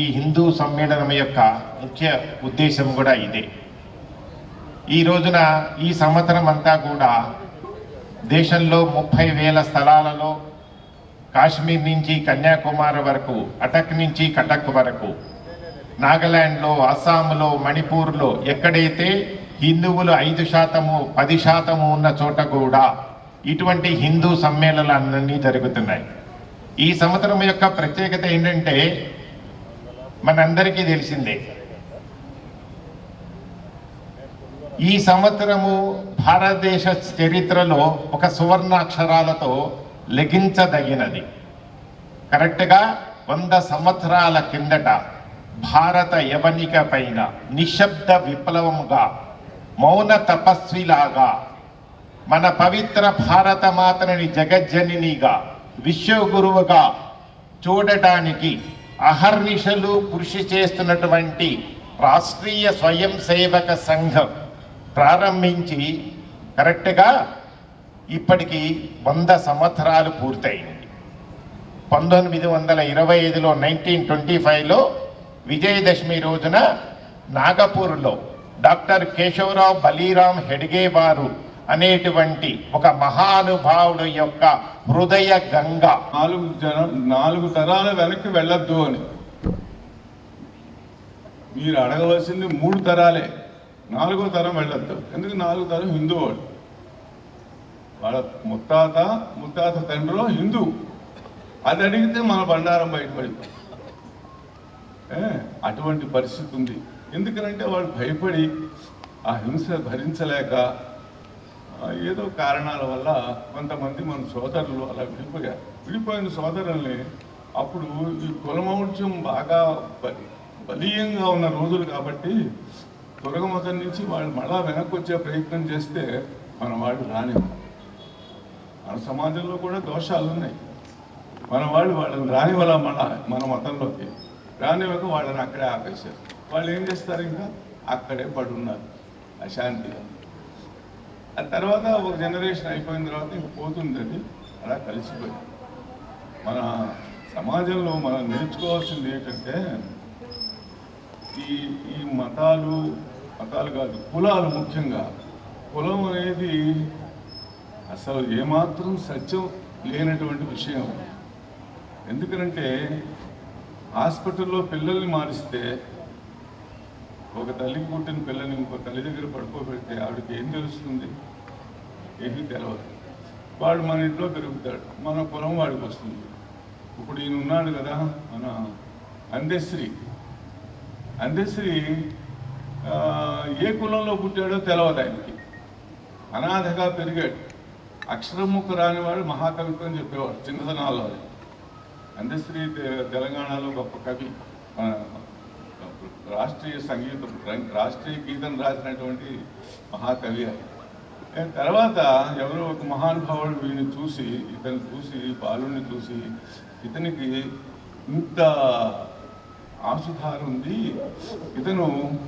ఈ హిందూ సమ్మేళనం యొక్క ముఖ్య ఉద్దేశం కూడా ఇదే. ఈ రోజున ఈ సంవత్సరం అంతా కూడా దేశంలో 30,000 స్థలాలలో కాశ్మీర్ నుంచి కన్యాకుమారి వరకు, అటక్ నుంచి కటక్ వరకు, నాగాలాండ్లో, అస్సాంలో, మణిపూర్లో ఎక్కడైతే హిందువులు 5%, 10% ఉన్న చోట కూడా ఇటువంటి హిందూ సమ్మేళనాలన్నీ జరుగుతున్నాయి. ఈ సంవత్సరం యొక్క ప్రత్యేకత ఏంటంటే మనందరికీ తెలిసిందే, ఈ సంవత్సరము భారతదేశ చరిత్రలో ఒక సువర్ణాక్షరాలతో లెఖించదగినది. కరెక్ట్గా 100 సంవత్సరాల కిందట భారత యవనిక పైన నిశ్శబ్ద విప్లవముగా, మౌన తపస్విలాగా, మన పవిత్ర భారత మాతని జగజ్జనినిగా, విశ్వగురువుగా చూడటానికి అహర్నిశలు కృషి చేస్తున్నటువంటి రాష్ట్రీయ స్వయం సేవక సంఘం ప్రారంభించి కరెక్ట్గా ఇప్పటికి 100 సంవత్సరాలు పూర్తయింది. 1925లో 1925లో విజయదశమి రోజున నాగపూర్లో డాక్టర్ కేశవరావు బలీరామ్ హెడ్గే వారు అనేటువంటి ఒక మహానుభావుడు యొక్క హృదయ గంగ 4 తరాల వెనక్కి వెళ్ళొద్దు అని మీరు అడగవలసింది 3 తరాలే. 4వ తరం వెళ్ళొద్దు. ఎందుకు 4వ తరం హిందూ వాడు, వాళ్ళ ముత్తాత తండ్రిలో హిందూ. అది అడిగితే మన బండారం బయటపడిపోయి అటువంటి పరిస్థితి ఉంది. ఎందుకనంటే వాళ్ళు భయపడి ఆ హింస భరించలేక ఏదో కారణాల వల్ల కొంతమంది మన సోదరులు అలా విడిపోయిన సోదరుల్ని అప్పుడు ఈ కులమౌఢ్యం బాగా బలీయంగా ఉన్న రోజులు కాబట్టి తురగమతం నుంచి వాళ్ళు మళ్ళా వెనక్కి వచ్చే ప్రయత్నం చేస్తే మన వాళ్ళు రానివ్వరు. మన సమాజంలో కూడా దోషాలు ఉన్నాయి. మన వాళ్ళు వాళ్ళని రానివ్వాల మన మతంలోకి రానివ్వక వాళ్ళని అక్కడే ఆపేశారు. వాళ్ళు ఏం చేస్తారు, ఇంకా అక్కడే పడున్నారు అశాంతిగా. ఆ తర్వాత ఒక జనరేషన్ అయిపోయిన తర్వాత ఇంక పోతుంది, అది అలా కలిసిపోయింది. మన సమాజంలో మనం నేర్చుకోవాల్సింది ఏంటంటే ఈ మతాలు కాదు, కులాలు. ముఖ్యంగా కులం అనేది అసలు ఏమాత్రం సత్యం లేనటువంటి విషయం. ఎందుకంటే హాస్పిటల్లో పిల్లల్ని మారిస్తే, ఒక తల్లికి పుట్టిన పిల్లని ఇంకో తల్లి దగ్గర పడుకోబెడితే ఆవిడకి ఏం తెలుస్తుంది? ఏమీ తెలవదు. వాడు మన ఇంట్లో పెరుగుతాడు, మన కులం వాడికి వస్తుంది. ఇప్పుడు ఈయన ఉన్నాడు కదా, మన అందశ్రీ ఏ కులంలో పుట్టాడో తెలవదు ఆయనకి. అనాథగా పెరిగాడు. అక్షరముక్క రానివాడు మహాకవిత్వం చెప్పేవాడు చిన్నతనాల్లో. అందశ్రీ తెలంగాణలో గొప్ప కవి, రాష్ట్రీయ గీతం రాసినటువంటి మహాకవి. తర్వాత ఎవరో ఒక మహానుభావుడు వీడిని చూసి, బాలుని చూసి, ఇతనికి ఇంత ఆసుధారం ఉంది, ఇతను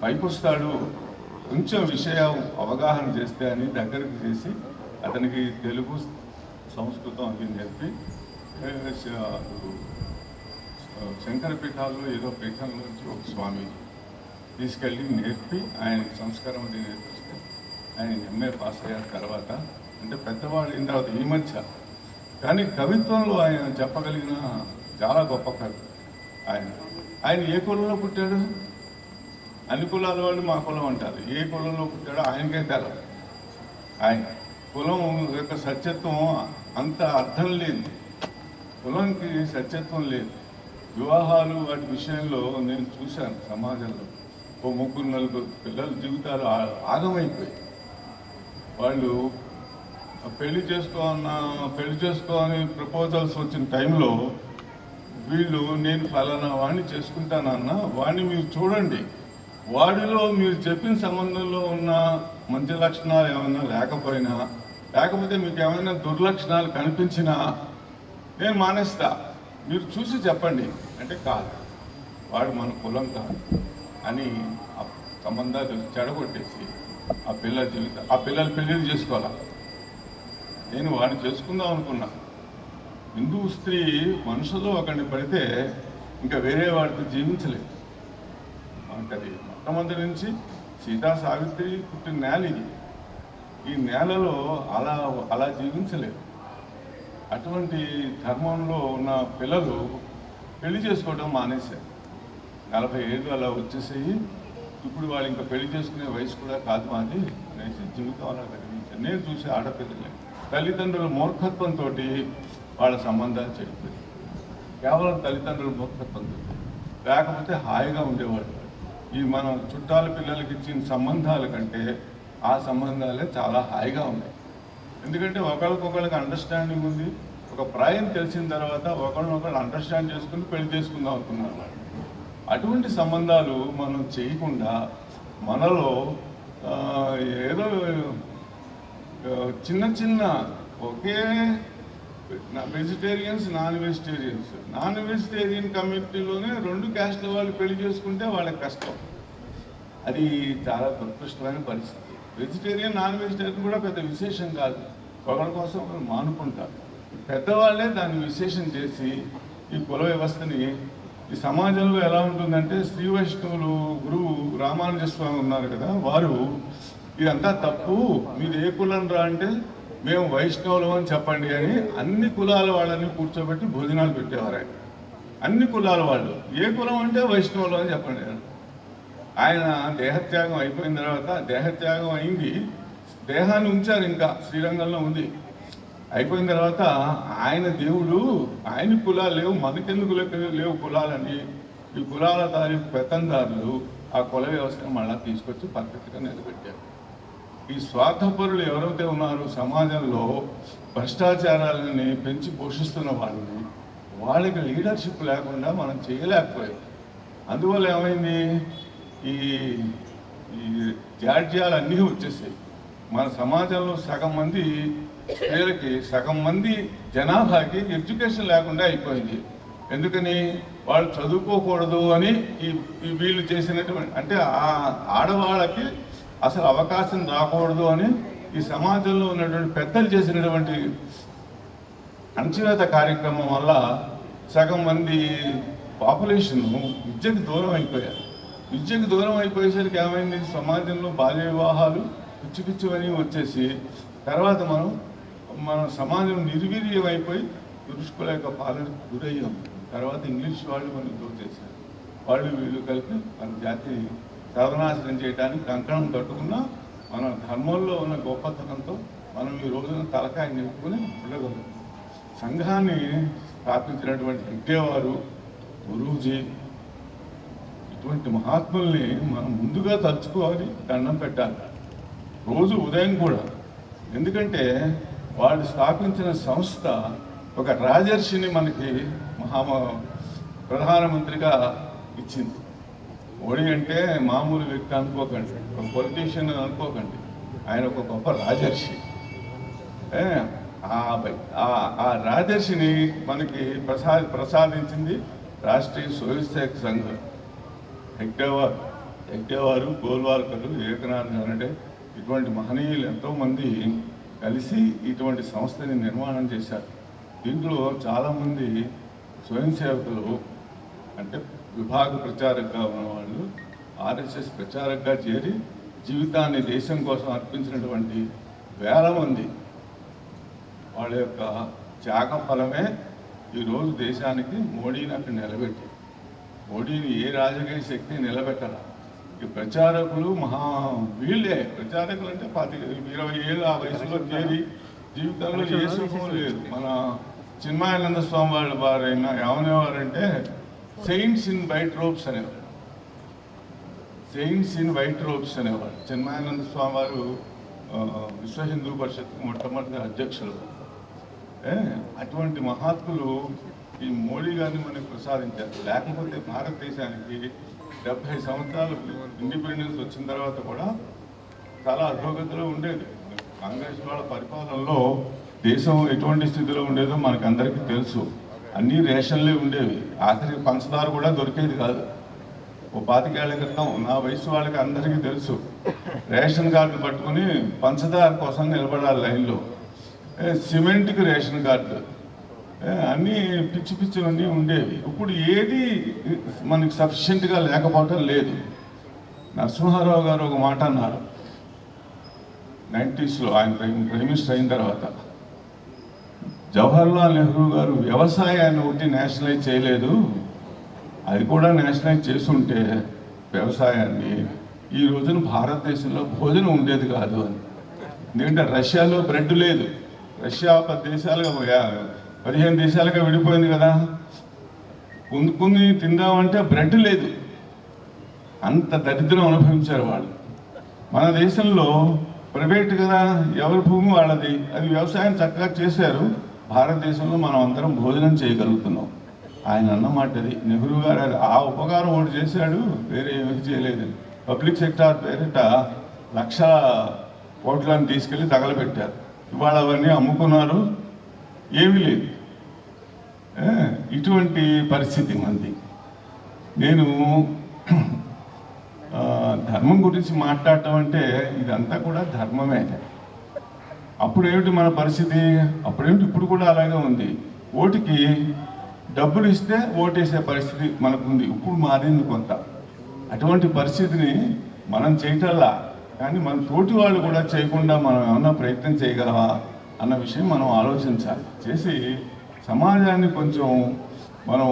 పైకొస్తాడు, కొంచెం విషయం అవగాహన చేస్తే అని దగ్గరికి చేసి అతనికి తెలుగు, సంస్కృతం అని నేర్పి శంకర పీఠాల్లో ఏదో పీఠం నుంచి ఒక స్వామి తీసుకెళ్ళి నేర్పి ఆయనకి సంస్కారం అది నేర్పిస్తే ఆయన ఎంఏ పాస్ అయ్యారు. తర్వాత అంటే పెద్దవాళ్ళు అయిన తర్వాత ఈ మధ్య, కానీ కవిత్వంలో ఆయన చెప్పగలిగిన చాలా గొప్ప కవి ఆయన ఏ కులంలో పుట్టాడు? అన్ని కులాల వాళ్ళు మా కులం అంటారు. ఏ కులంలో పుట్టాడో ఆయనకే తెలదు. ఆయన కులం యొక్క సత్యత్వం అంత అర్థం లేదు. కులంకి సత్యత్వం లేదు. వివాహాలు వాటి విషయంలో నేను చూశాను సమాజంలో. ఓ 3-4 పిల్లల జీవితాలు ఆగమైపోయి, వాళ్ళు పెళ్లి చేసుకోని ప్రపోజల్స్ వచ్చిన టైంలో వీళ్ళు నేను ఫలానా వాడిని చేసుకుంటానన్నా, వాడిని మీరు చూడండి, వాడిలో మీరు చెప్పిన సంబంధంలో ఉన్న మంచి లక్షణాలు ఏమైనా లేకపోతే మీకు ఏమైనా దుర్లక్షణాలు కనిపించినా నేను మానేస్తా, మీరు చూసి చెప్పండి అంటే కాదు, వాడు మన కులం కాదు అని సంబంధాలు చెడగొట్టేసి ఆ పిల్లలు పెళ్ళిళ్ళు చేసుకోవాలా. నేను వాడిని చేసుకుందాం అనుకున్నా. హిందూ స్త్రీ మనసులో ఒకరిని పడితే ఇంకా వేరే వాడితో జీవించలేదు. మనకది మొట్టమొదటి నుంచి సీతా సావిత్రి పుట్టిన నేల ఇది. ఈ నేలలో అలా జీవించలేదు. అటువంటి ధర్మంలో ఉన్న పిల్లలు పెళ్లి చేసుకోవడం మానేశారు. 40 ఏళ్ళు అలా వచ్చేసేయి, ఇప్పుడు వాళ్ళు ఇంకా పెళ్లి చేసుకునే వయసు కూడా కాదు మాది అనేసి జీవితం అలా కలిగించారు. నేను చూసే ఆడపిల్లలే తల్లిదండ్రుల మూర్ఖత్వంతో వాళ్ళ సంబంధాలు చెడిపోయి, కేవలం తల్లిదండ్రుల మూర్ఖత్వంతో, లేకపోతే హాయిగా ఉండేవాళ్ళు. ఈ మనం చుట్టాల పిల్లలకి ఇచ్చిన సంబంధాల కంటే ఆ సంబంధాలే చాలా హాయిగా ఉన్నాయి. ఎందుకంటే ఒకళ్ళకొకళ్ళకి అండర్స్టాండింగ్ ఉంది. ఒక ప్రాయం తెలిసిన తర్వాత ఒకళ్ళనొకళ్ళు అండర్స్టాండ్ చేసుకుని పెళ్లి చేసుకుందాం అనుకున్నారు వాళ్ళు. అటువంటి సంబంధాలు మనం చేయకుండా మనలో ఏదో చిన్న చిన్న ఒకే వెజిటేరియన్స్ నాన్ వెజిటేరియన్ కమ్యూనిటీలోనే 2 క్యాస్ట్ల వాళ్ళు పెళ్లి చేసుకుంటే వాళ్ళకి కష్టం. అది చాలా దురదృష్టమైన పరిస్థితి. వెజిటేరియన్ నాన్ వెజిటేరియన్ కూడా పెద్ద విశేషం కాదు, ఒకరి కోసం ఒకరు మానుకుంటారు. పెద్దవాళ్ళే దాన్ని విశేషం చేసి ఈ కుల వ్యవస్థని, ఈ సమాజంలో ఎలా ఉంటుందంటే, శ్రీ వైష్ణవులు గురువు రామానుజ స్వామి ఉన్నారు కదా, వారు ఇదంతా తప్పు, మీరు ఏ కులం రా అంటే మేము వైష్ణవులు అని చెప్పండి అని అన్ని కులాల వాళ్ళని కూర్చోబెట్టి భోజనాలు పెట్టేవారు ఆయన. అన్ని కులాల వాళ్ళు ఏ కులం అంటే వైష్ణవులు అని చెప్పండి. ఆయన దేహత్యాగం అయిపోయిన తర్వాత, దేహత్యాగం అయింది, దేహాన్ని ఉంచారు, ఇంకా శ్రీరంగంలో ఉంది. అయిపోయిన తర్వాత ఆయన దేవుడు, ఆయన కులాలు లేవు, మనకెందుకు లేవు కులాలని ఈ కులాల తాలూకు పెత్తందారులు ఆ కుల వ్యవస్థను మళ్ళా తీసుకొచ్చి పద్ధతిగా నిలబెట్టారు. ఈ స్వార్థపరులు ఎవరైతే ఉన్నారో సమాజంలో భ్రష్టాచారాలని పెంచి పోషిస్తున్న వాళ్ళని, వాళ్ళకి లీడర్షిప్ లేకుండా మనం చేయలేకపోయాం. అందువల్ల ఏమైంది, ఈ జాడ్యాలు అన్నీ వచ్చేసాయి. మన సమాజంలో సగం మంది స్త్రీలకి, సగం మంది జనాభాకి ఎడ్యుకేషన్ లేకుండా అయిపోయింది. ఎందుకని, వాళ్ళు చదువుకోకూడదు అని ఈ వీళ్ళు చేసినటువంటి, అంటే ఆ ఆడవాళ్ళకి అసలు అవకాశం రాకూడదు అని ఈ సమాజంలో ఉన్నటువంటి పెద్దలు చేసినటువంటి అణచివేత కార్యక్రమం వల్ల సగం మంది పాపులేషన్ విద్యకు దూరం అయిపోయారు. విద్యకు దూరం అయిపోయేసరికి ఏమైంది, సమాజంలో బాల్య వివాహాలు పిచ్చి వచ్చేసి తర్వాత మన సమాజం నిర్వీర్యం అయిపోయి దురుష్కుల యొక్క పాలనకు గురయ్యాం. తర్వాత ఇంగ్లీష్ వాళ్ళు మనం దోచేశారు. వాళ్ళు వీళ్ళు కలిపి మన జాతిని సర్వనాశనం చేయడానికి కంకణం కట్టుకున్నా మన ధర్మంలో ఉన్న గొప్పతనంతో మనం ఈ రోజున తలకాయ నిలుపుకొని ఉండగలం. సంఘాన్ని స్థాపించినటువంటి విద్యవారు, గురూజీ, ఇటువంటి మహాత్ముల్ని మనం ముందుగా తలుచుకోవాలి, దండం పెట్టాలి రోజు ఉదయం కూడా. ఎందుకంటే వాళ్ళు స్థాపించిన సంస్థ ఒక రాజర్షిని మనకి ప్రధానమంత్రిగా ఇచ్చింది. మోడీ అంటే మామూలు వ్యక్తి అనుకోకండి, ఒక పొలిటీషియన్ అనుకోకండి, ఆయన ఒక గొప్ప రాజర్షి. ఆ రాజర్షిని మనకి ప్రసాదించింది రాష్ట్రీయ స్వయంసేవక సంఘం. హెగ్డేవారు, గోల్వాల్కరు, ఏకనాథ్ అంటే ఇటువంటి మహనీయులు ఎంతోమంది కలిసి ఇటువంటి సంస్థని నిర్మాణం చేశారు. దీంట్లో చాలామంది స్వయం సేవకులు, అంటే విభాగ ప్రచారకగా ఉన్నవాళ్ళు, ఆర్ఎస్ఎస్ ప్రచారకగా చేరి జీవితాన్ని దేశం కోసం అర్పించినటువంటి వేల మంది వాళ్ళ యొక్క త్యాగ ఫలమే ఈరోజు దేశానికి మోడీని అక్కడ నిలబెట్టి, మోడీని ఏ రాజకీయ శక్తి నిలబెట్టాల. ఈ ప్రచారకులు వీళ్ళే ప్రచారకులు అంటే 20 ఏళ్ళు ఆ వయసులో చేరి జీవితంలో ఏ సుఖం లేదు. మన చిన్మయానంద స్వామి వాళ్ళ వారైనా ఏమనేవారంటే సెయింట్స్ ఇన్ వైట్ రోబ్స్ అనేవారు. సెయింట్స్ ఇన్ వైట్ రోబ్స్ అనేవారు. చిన్మయానంద స్వామి వారు విశ్వ హిందూ పరిషత్ మొట్టమొదటి అధ్యక్షులు. అటువంటి మహాత్ములు ఈ మోడీ గారిని మనకు ప్రసాదించారు. లేకపోతే భారతదేశానికి 70 సంవత్సరాలు ఇండిపెండెన్స్ వచ్చిన తర్వాత కూడా చాలా అధోగతిలో ఉండేది. కాంగ్రెస్ వాళ్ళ పరిపాలనలో దేశం ఎటువంటి స్థితిలో ఉండేదో మనకు అందరికీ తెలుసు. అన్నీ రేషన్లే ఉండేవి, ఆఖరికి పంచదార కూడా దొరికేది కాదు. ఓ 25 ఏళ్ల క్రితం నా వయసు వాళ్ళకి అందరికీ తెలుసు, రేషన్ కార్డు పట్టుకుని పంచదార కోసం నిలబడాలి లైన్లో. సిమెంట్కి రేషన్ కార్డు, అన్నీ పిచ్చి పిచ్చివన్నీ ఉండేవి. ఇప్పుడు ఏది మనకి సఫిషియెంట్గా లేకపోవటం లేదు. నరసింహారావు గారు ఒక మాట అన్నారు 90స్లో, ఆయన ప్రైమ్ మినిస్టర్ అయిన తర్వాత. జవహర్లాల్ నెహ్రూ గారు వ్యవసాయాన్ని ఒకటి నేషనలైజ్ చేయలేదు, అది కూడా నేషనలైజ్ చేసుంటే వ్యవసాయాన్ని ఈ రోజున భారతదేశంలో భోజనం ఉండేది కాదు అని. ఎందుకంటే రష్యాలో బ్రెడ్ లేదు, రష్యా 15 దేశాలుగా విడిపోయింది కదా, కొనుక్కుని తిందామంటే బ్రెడ్ లేదు, అంత దరిద్రం అనుభవించారు వాళ్ళు. మన దేశంలో ప్రైవేట్ కదా, ఎవరి భూమి వాళ్ళది, అది వ్యవసాయం చక్కగా చేశారు. భారతదేశంలో మనం అందరం భోజనం చేయగలుగుతున్నాం. ఆయన అన్నమాట అది. నెహ్రూ గారు ఆ ఉపకారం ఒకటి చేశాడు, వేరే ఏమీ చేయలేదు. పబ్లిక్ సెక్టార్ పేరిట 1,00,000 కోట్లను తీసుకెళ్ళి తగలబెట్టారు. ఇవాళ అవన్నీ అమ్ముకున్నారు, ఏమీ లేదు. ఇటువంటి పరిస్థితి మంది. నేను ధర్మం గురించి మాట్లాడటం అంటే ఇదంతా కూడా ధర్మమే. అప్పుడేమిటి మన పరిస్థితి, అప్పుడేమిటి ఇప్పుడు కూడా అలాగే ఉంది. ఓటుకి డబ్బులు ఇస్తే ఓటేసే పరిస్థితి మనకుంది, ఇప్పుడు మారింది కొంత. అటువంటి పరిస్థితిని మనం చేయటల్లా, కానీ మన తోటి వాళ్ళు కూడా చేయకుండా మనం ఏమన్నా ప్రయత్నం చేయగలవా అన్న విషయం మనం ఆలోచించాలి. చేసి సమాజాన్ని కొంచెం మనం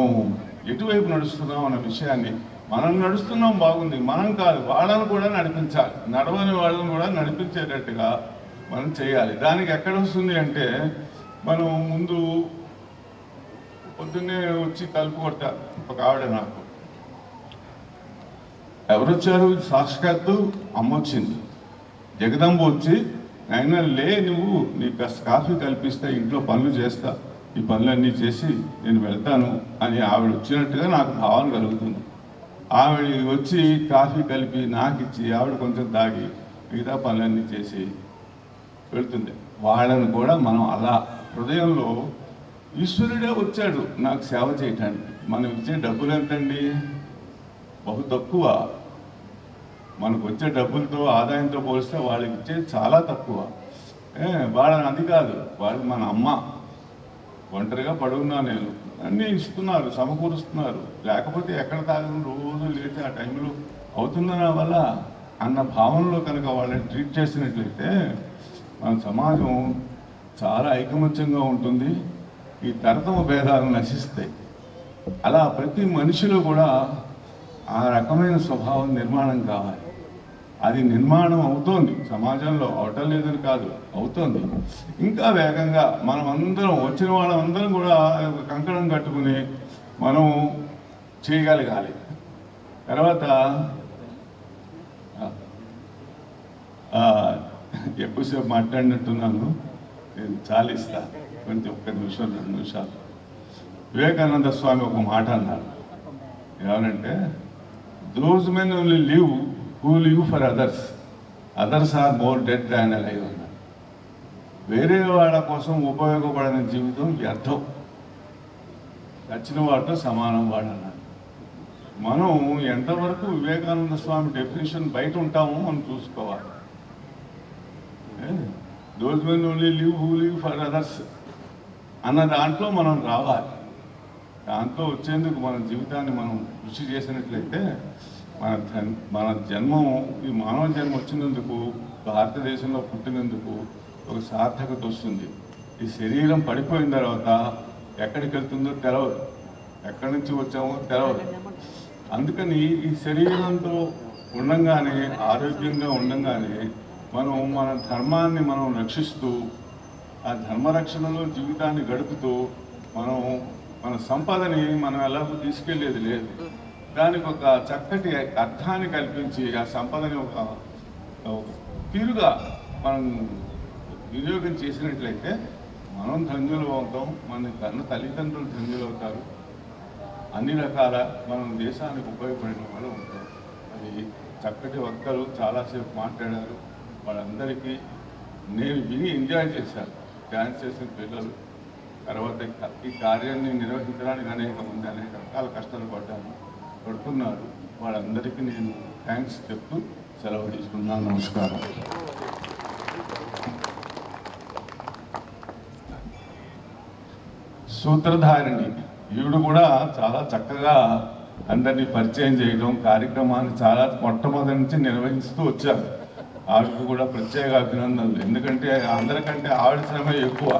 ఎటువైపు నడుస్తున్నాం అన్న విషయాన్ని, మనం నడుస్తున్నాం బాగుంది, మనం కాదు వాళ్ళని కూడా నడిపించాలి, నడవని వాళ్ళని కూడా నడిపించేటట్టుగా మనం చేయాలి. దానికి ఎక్కడ వస్తుంది అంటే, మనం ముందు పొద్దున్నే వచ్చి తలుపు కొట్టారు ఒక ఆవిడ, నాకు ఎవరు వచ్చారు, సాక్షాత్తు అమ్మ వచ్చింది, జగదంబ వచ్చి, అయినా లే నువ్వు నీకు కాస్త కాఫీ కల్పిస్తా, ఇంట్లో పనులు చేస్తా, ఈ పనులన్నీ చేసి నేను వెళ్తాను అని ఆవిడ వచ్చినట్టుగా నాకు భావన కలుగుతుంది. ఆవిడ వచ్చి కాఫీ కలిపి నాకు ఇచ్చి, ఆవిడ కొంచెం తాగి మిగతా పనులన్నీ చేసి వెళ్తుంది. వాళ్ళని కూడా మనం అలా హృదయంలో, ఈశ్వరుడే వచ్చాడు నాకు సేవ చేయటానికి, మనం ఇచ్చే డబ్బులు ఎంతండి, బహు తక్కువ. మనకు వచ్చే డబ్బులతో ఆదాయంతో పోలిస్తే వాళ్ళకి ఇచ్చేది చాలా తక్కువ. వాళ్ళని అది కాదు, వాళ్ళు మన అమ్మ, ఒంటరిగా పడున్నా నేను, అన్నీ ఇస్తున్నారు, సమకూరుస్తున్నారు, లేకపోతే ఎక్కడ తాగడం, రోజు లేచి ఆ టైంలో అవుతుందా నా వల్ల అన్న భావనలో కనుక వాళ్ళని ట్రీట్ చేసినట్లయితే మన సమాజం చాలా ఐకమత్యంగా ఉంటుంది, ఈ తరతమ భేదాలు నశిస్తాయి. అలా ప్రతి మనిషిలో కూడా ఆ రకమైన స్వభావం నిర్మాణం కావాలి. అది నిర్మాణం అవుతోంది సమాజంలో, అవటం లేదని కాదు, అవుతోంది. ఇంకా వేగంగా మనం అందరం, వచ్చిన వాళ్ళందరం కూడా కంకణం కట్టుకుని మనం చేయగలగాలి. తర్వాత ఎక్కువసేపు మాట్లాడినట్టున్నాను, నేను చాలా ఇస్తా, కొంచెం 1 నిమిషం 2 నిమిషాలు. వివేకానంద స్వామి ఒక మాట అన్నారు, ఏమనంటే, those men only live who live for others, others are more dead than alive అన్నారు. వేరే వాళ్ళ కోసం ఉపయోగపడని జీవితం వ్యర్థం, చచ్చిన వాడితో సమానం వాడు అన్నారు. మనం ఎంతవరకు వివేకానంద స్వామి డెఫినేషన్ బయట ఉంటామో మనం చూసుకోవాలి. Those men only live who live for others అన్న దాంట్లో మనం రావాలి. దాంట్లో వచ్చేందుకు మన జీవితాన్ని మనం కృషి చేసినట్లయితే మన జన్మం, ఈ మానవ జన్మ వచ్చినందుకు, భారతదేశంలో పుట్టినందుకు ఒక సార్థకత వస్తుంది. ఈ శరీరం పడిపోయిన తర్వాత ఎక్కడికి వెళ్తుందో తెలవదు, ఎక్కడి నుంచి వచ్చామో తెలవదు. అందుకని ఈ శరీరంతో ఉండంగానే, ఆరోగ్యంగా ఉండంగానే మనం మన ధర్మాన్ని మనం రక్షిస్తూ, ఆ ధర్మరక్షణలో జీవితాన్ని గడుపుతూ, మనం మన సంపదని మనం ఎలాగో తీసుకెళ్లేది లేదు, దానికి ఒక చక్కటి అర్థాన్ని కల్పించి ఆ సంపదని ఒక తీరుగా మనం వినియోగం చేసినట్లయితే మనం ధన్యులు అవుతాం, మన కన్న తల్లిదండ్రులు ధన్యులు అవుతారు, అన్ని రకాల మనం దేశానికి ఉపయోగపడిన వాళ్ళు ఉంటాం. అది చక్కటి వక్తలు చాలాసేపు మాట్లాడారు, వాళ్ళందరికీ నేను విని ఎంజాయ్ చేశాను. డ్యాన్స్ చేసిన పిల్లలు, తర్వాత ఈ కార్యాన్ని నిర్వహించడానికి అనేక మంది అనేక రకాల కష్టాలు పడుతున్నారు. వాళ్ళందరికీ నేను థ్యాంక్స్ చెప్తూ సెలవు తీసుకున్నాను. నమస్కారం. సూత్రధారిణి. ఈవిడ కూడా చాలా చక్కగా అందరినీ పరిచయం చేయడం, కార్యక్రమాన్ని చాలా మొట్టమొదటి నుంచి నిర్వహిస్తూ వచ్చారు. ఆవిడకు కూడా ప్రత్యేక అభినందనలు. ఎందుకంటే అందరికంటే ఆవిడ శ్రమ ఎక్కువ.